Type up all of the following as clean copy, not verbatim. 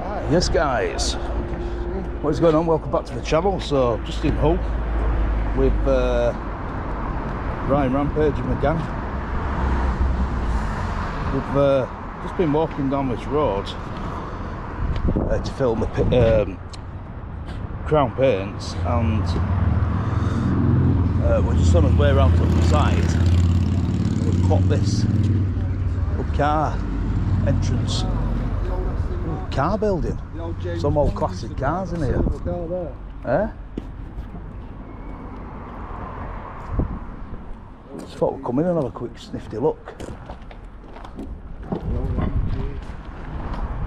Yes guys, what is going on? Welcome back to the channel. So just in Hull with Ryan Rampage and the gang. We've just been walking down this road to film the Crown Paints, and we're just on our way around to the side. We've got this car entrance. Car building. Some old classic cars in here. Eh? Just thought we'd come in and have a quick snifty look.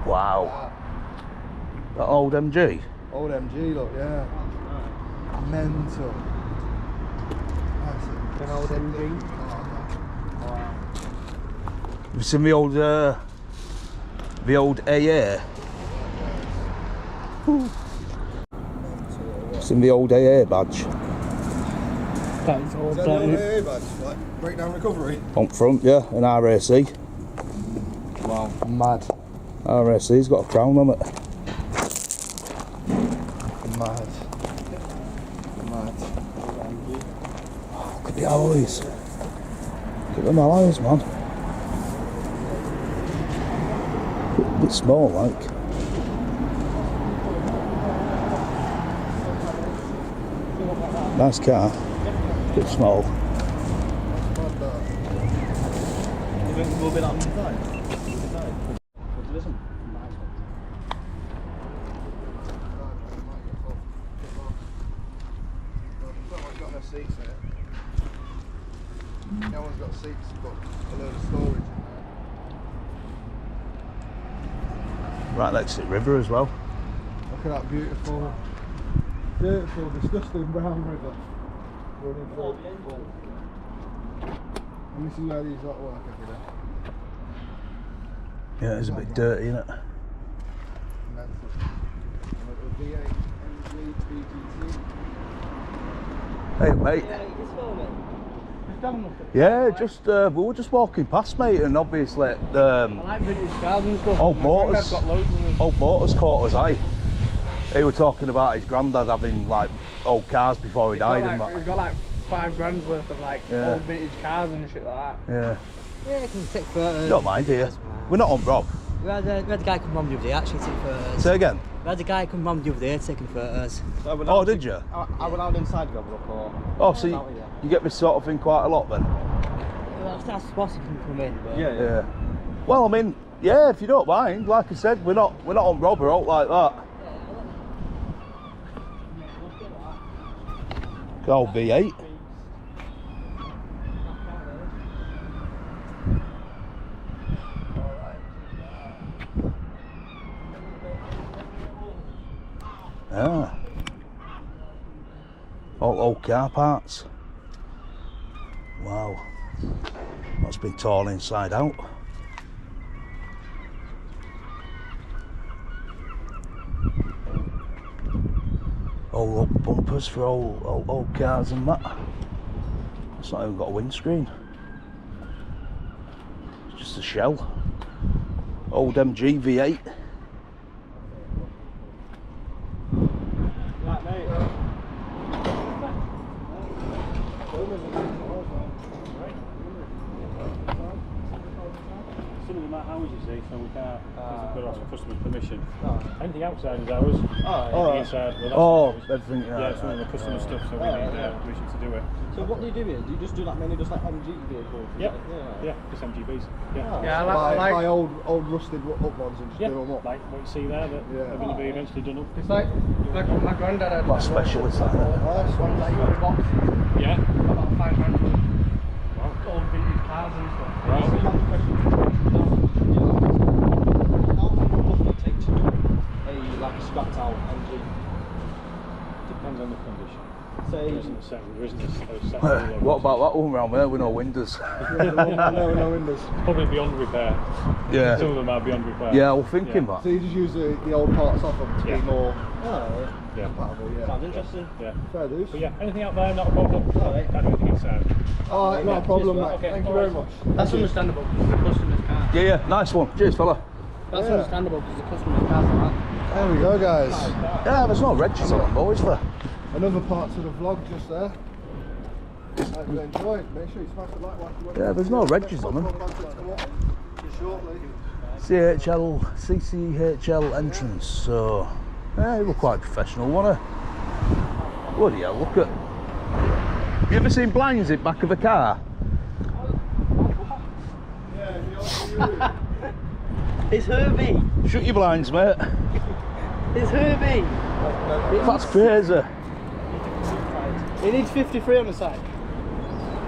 Wow. That old MG? Old MG, look, yeah. Mental. An old MG. Wow. Have you seen the old AA? Seen the old AA badge? That's old. Is that the old AA badge? Like breakdown recovery? On front, yeah, an RAC. Wow, mad. RAC's got a crown on it. Mad. Mad. Oh, look at the alloys. Look at them alloys, man. A bit small, like. Nice car. Bit small. You think we'll be that inside? Seats in it. No one's got seats, but a load of storage in there. Right next to the river as well. Look at that beautiful, disgusting brown river running through. And this is where these lot work every day. Yeah, it's a bit dirty, isn't it? Mental. V8 MG BGT. Hey mate. Yeah, just we were just walking past, mate, and obviously I like vintage cars and stuff. old motors caught us eye. He was talking about his granddad having like old cars before he died and that. He's got like £5 worth of like old vintage cars and shit like that. Yeah. Yeah, you can take photos. Don't mind here. We're not on Rob. We had a guy come round the other day actually take photos. Say again. We had a guy come round the other day taking photos. So Oh, did you? I went out inside to have a look, or? Oh, so you get this sort of thing quite a lot then? Well, that's supposed to come in, but Yeah. Well, I mean, yeah, if you don't mind, like I said, we're not on Rob or out like that. Old V8. Yeah. All old car parts. Wow. That's been torn inside out. All bumpers for old cars and that. It's not even got a windscreen. It's just a shell. Old MG V8. Right, mate. Some of them are ours, you see, so we can't. We've got to ask for customers' permission. Anything outside is ours. Anything inside, well, that's ours. Everything. Yeah, some of the customer stuff, so we need permission to do it. So what do you do here? Do you just do like mainly just like MG vehicles? Yep. Yeah, just MGBs. Yeah. Yeah, I like buy old rusted up ones and just do them up. Like what you see there, that are going to be eventually done up. It's like what my granddad had. What specialist like that? One like your box. Yeah. About £5 worth. Old vintage cars and stuff. Right. How long would it take to do like a scrapped out MG? Depends on the condition. Say, There isn't a set What about that one round there with no windows? no windows. Probably beyond repair. Yeah. Some of them are beyond repair. Yeah, I was thinking that. So you just use the old parts off them to be more Yeah. compatible, yeah. Sounds interesting. Yeah. Fair dues. But yeah, anything out there, not a problem. Can't do anything inside. Alright, not a problem, mate. Okay, Thank you very much. That's understandable. Customers can't. Yeah, nice one. Cheers, fella. That's understandable because the customer cars are that. There we go, guys. Yeah, there's no registers on them, boys. For Another part to the vlog just there. Hope you enjoyed. Make sure you smash the like button. yeah, there's no registers on them. Shortly. CCHL entrance. So yeah, they look quite professional, wasn't it? Bloody hell, look at. Have you ever seen blinds in the back of a car? It's Herbie. Shut your blinds, mate. It's Herbie. That's crazy. He needs 53 on the side.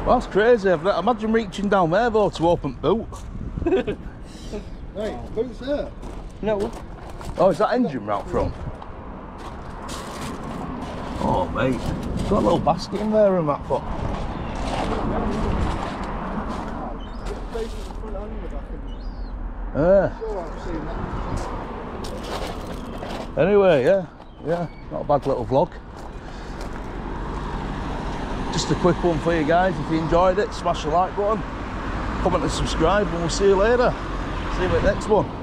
That's crazy. Imagine reaching down there though to open boot. Hey, boots there. No. Oh, is that engine right front? Oh, mate. Got a little basket in there in that foot. Yeah. Anyway, yeah, not a bad little vlog. Just a quick one for you guys. If you enjoyed it, smash the like button, comment and subscribe, and we'll see you later. See you at the next one.